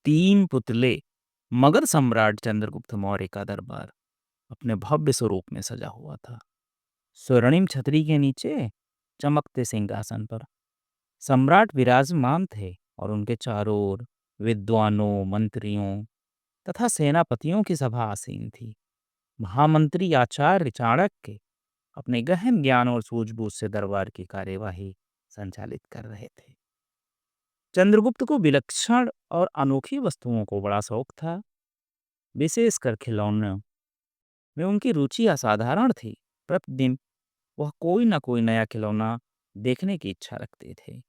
तीन पुतले मगध सम्राट चंद्रगुप्त मौर्य का दरबार अपने भव्य स्वरूप में सजा हुआ था। स्वर्णिम छतरी के नीचे चमकते सिंहासन पर सम्राट विराजमान थे और उनके चारों ओर विद्वानों, मंत्रियों तथा सेनापतियों की सभा आसीन थी। महामंत्री आचार्य चाणक्य अपने गहन ज्ञान और सूझबूझ से दरबार की कार्यवाही संचालित कर रहे थे। चंद्रगुप्त को विलक्षण और अनोखी वस्तुओं को बड़ा शौक था। विशेषकर खिलौनों में उनकी रुचि असाधारण थी। प्रतिदिन वह कोई न कोई नया खिलौना देखने की इच्छा रखते थे।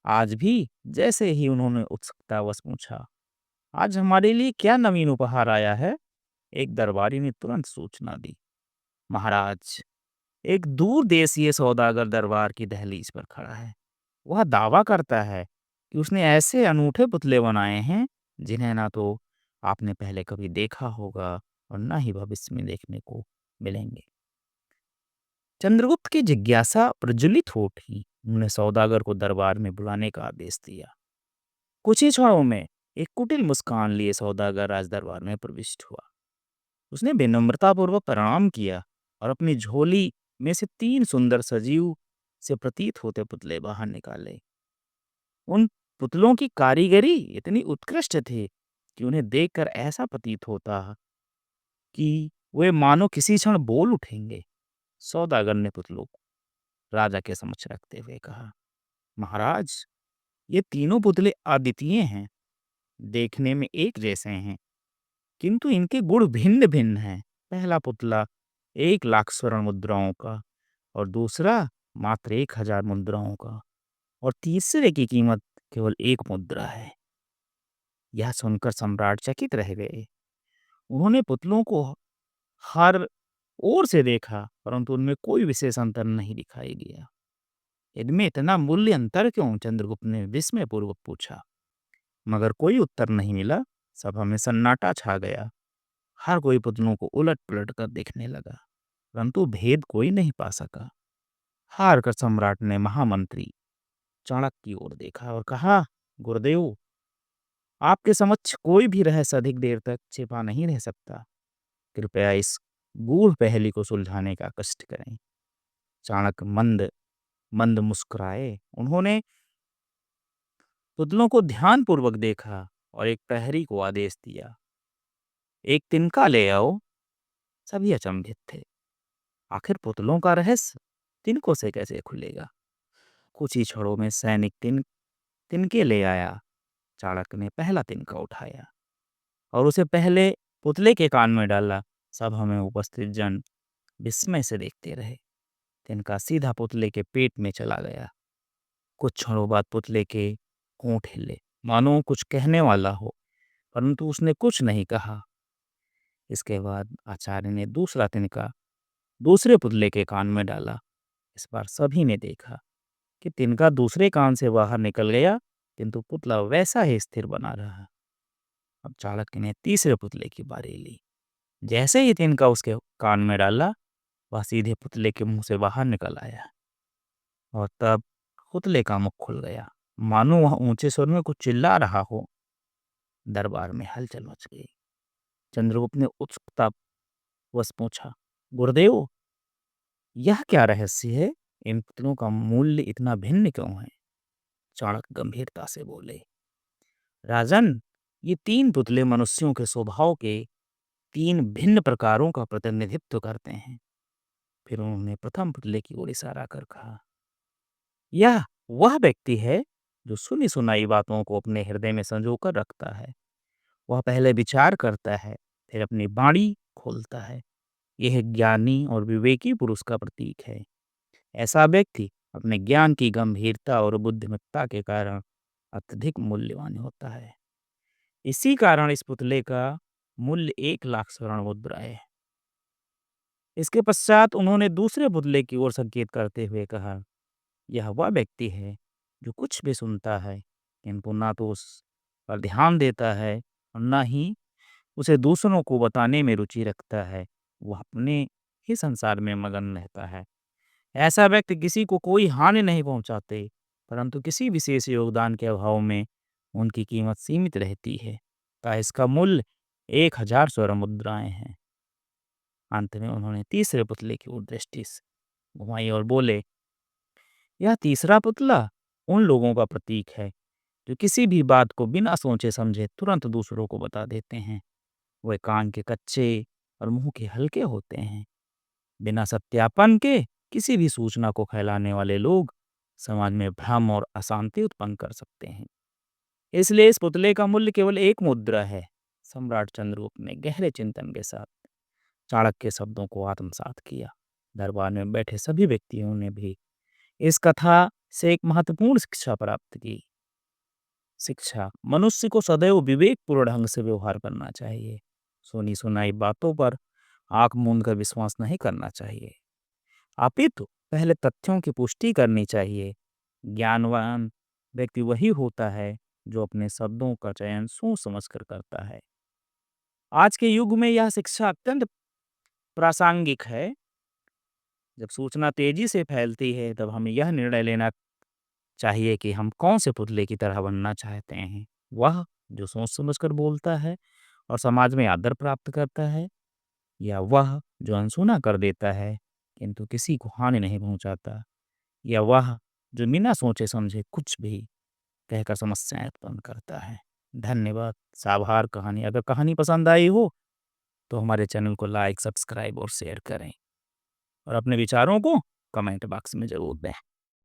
आज भी जैसे ही उन्होंने उत्सुकतावश पूछा, आज हमारे लिए क्या नवीन उपहार आया है, एक दरबारी ने तुरंत सूचना दी। महाराज, एक दूर देशीय सौदागर दरबार की दहलीज पर खड़ा है। वह दावा करता है कि उसने ऐसे अनूठे पुतले बनाए हैं जिन्हें ना तो आपने पहले कभी देखा होगा और ना ही भविष्य में देखने को मिलेंगे। चंद्रगुप्त की जिज्ञासा प्रज्वलित हो उठी। उन्होंने सौदागर को दरबार में बुलाने का आदेश दिया। कुछ ही क्षणों में एक कुटिल मुस्कान लिए सौदागर राज दरबार में प्रविष्ट हुआ। उसने विनम्रता पूर्वक प्रणाम किया और अपनी झोली में से तीन सुंदर सजीव से प्रतीत होते पुतले बाहर निकाले। उन पुतलों की कारीगरी इतनी उत्कृष्ट थी कि उन्हें देखकर ऐसा प्रतीत होता कि वे मानो किसी क्षण बोल उठेंगे। सौदागर ने पुतलों को राजा के समक्ष रखते हुए कहा, महाराज, ये तीनों पुतले अद्वितीय हैं, देखने में एक जैसे हैं, किंतु इनके गुण भिन्न भिन्न हैं। पहला पुतला 1,00,000 स्वर्ण मुद्राओं का और दूसरा मात्र 1,000 मुद्राओं का और तीसरे की कीमत केवल 1 मुद्रा है। यह सुनकर सम्राट चकित रह गए। उन्होंने पुतलों को हर ओर से देखा, परंतु उनमें कोई विशेष अंतर नहीं दिखाई दिया। इनमें इतना मूल्य अंतर क्यों? चंद्रगुप्त ने विस्मय पूर्वक पूछा। मगर कोई उत्तर नहीं मिला। सभा में सन्नाटा छा गया। हर कोई पुतलों को उलट पुलट कर देखने लगा, परंतु भेद कोई नहीं पा सका। हार कर सम्राट ने महामंत्री चाणक्य की ओर देखा और कहा, गुरुदेव, आपके समक्ष कोई भी रहस्य अधिक देर तक छिपा नहीं रह सकता। कृपया इस गूढ़ पहेली को सुलझाने का कष्ट करें। चाणक्य मंद मंद मुस्कुराए। उन्होंने पुतलों को ध्यानपूर्वक देखा और एक प्रहरी को आदेश दिया, एक तिनका ले आओ। सभी अचंभित थे। आखिर पुतलों का रहस्य तिनकों से कैसे खुलेगा? कुछ ही क्षणों में सैनिक तिनके ले आया। चाणक्य ने पहला तिनका उठाया और उसे पहले पुतले के कान में डाला। सभा में उपस्थित जन विस्मय से देखते रहे। तिनका सीधा पुतले के पेट में चला गया। कुछ क्षणों बाद पुतले के होंठ हिले, मानो कुछ कहने वाला हो, परंतु उसने कुछ नहीं कहा। इसके बाद आचार्य ने दूसरा तिनका दूसरे पुतले के कान में डाला। इस बार सभी ने देखा कि तिनका दूसरे कान से बाहर निकल गया, किंतु पुतला वैसा ही स्थिर बना रहा। अब चाणक्य ने तीसरे पुतले की बारी ली। जैसे ही तिनका उसके कान में डाला, वह सीधे पुतले के मुंह से बाहर निकल आया और तब पुतले का मुख खुल गया, मानो वह ऊंचे स्वर में कुछ चिल्ला रहा हो। दरबार में हलचल मच गई। चंद्रगुप्त ने उत्सुकता वश पूछा, गुरुदेव, यह क्या रहस्य है? इन पुतलों का मूल्य इतना भिन्न क्यों है? चाणक्य गंभीरता से बोले, राजन, ये तीन पुतले मनुष्यों के स्वभाव के तीन भिन्न प्रकारों का प्रतिनिधित्व करते हैं। फिर उन्होंने प्रथम पुतले की ओर इशारा कर कहा, यह वह व्यक्ति है जो सुनी सुनाई बातों को अपने हृदय में संजोकर रखता है। वह पहले विचार करता है, फिर अपनी वाणी खोलता है। यह ज्ञानी और विवेकी पुरुष का प्रतीक है। ऐसा व्यक्ति अपने ज्ञान की गंभीरता और बुद्धिमत्ता के कारण अत्यधिक मूल्यवान होता है। इसी कारण इस पुतले का मूल्य 1,00,000 स्वर्ण मुद्राएं है। इसके पश्चात उन्होंने दूसरे पुतले की ओर संकेत करते हुए कहा, यह वह व्यक्ति है जो कुछ भी सुनता है, किंतु ना तो उस पर ध्यान देता है और ना ही उसे दूसरों को बताने में रुचि रखता है। वह अपने ही संसार में मगन रहता है। ऐसा व्यक्ति किसी को कोई हानि नहीं पहुंचाते, परंतु किसी विशेष योगदान के अभाव में उनकी कीमत सीमित रहती है। का इसका मूल्य 1000 स्वर्ण मुद्राएं हैं। अंत में उन्होंने तीसरे पुतले की ओर दृष्टि घुमाई और बोले, यह तीसरा पुतला उन लोगों का प्रतीक है जो किसी भी बात को बिना सोचे समझे तुरंत दूसरों को बता देते हैं। वे कान के कच्चे और मुंह के हल्के होते हैं। बिना सत्यापन के किसी भी सूचना को फैलाने वाले लोग समाज में भ्रम और अशांति उत्पन्न कर सकते हैं। इसलिए इस पुतले का मूल्य केवल एक मुद्रा है। सम्राट चंद्रगुप्त ने गहरे चिंतन के साथ चाणक्य के शब्दों को आत्मसात किया। दरबार में बैठे सभी व्यक्तियों ने भी इस कथा से एक महत्वपूर्ण शिक्षा प्राप्त की। शिक्षा मनुष्य को सदैव विवेकपूर्ण ढंग से व्यवहार करना चाहिए। सुनी सुनाई बातों पर आंख मूंद कर विश्वास नहीं करना चाहिए, अपितु पहले तथ्यों की पुष्टि करनी चाहिए। ज्ञानवान व्यक्ति वही होता है जो अपने शब्दों का चयन सोच समझ कर करता है। आज के युग में यह शिक्षा अत्यंत प्रासंगिक है। जब सूचना तेजी से फैलती है तब हमें यह निर्णय लेना चाहिए कि हम कौन से पुतले की तरह बनना चाहते हैं। वह जो सोच समझकर बोलता है और समाज में आदर प्राप्त करता है, या वह जो अनसुना कर देता है किंतु किसी को हानि नहीं पहुंचाता, या वह जो बिना सोचे समझे कुछ भी कहकर समस्याएं उत्पन्न करता है। धन्यवाद। साभार कहानी। अगर कहानी पसंद आई हो तो हमारे चैनल को लाइक, सब्सक्राइब और शेयर करें और अपने विचारों को कमेंट बॉक्स में जरूर दें।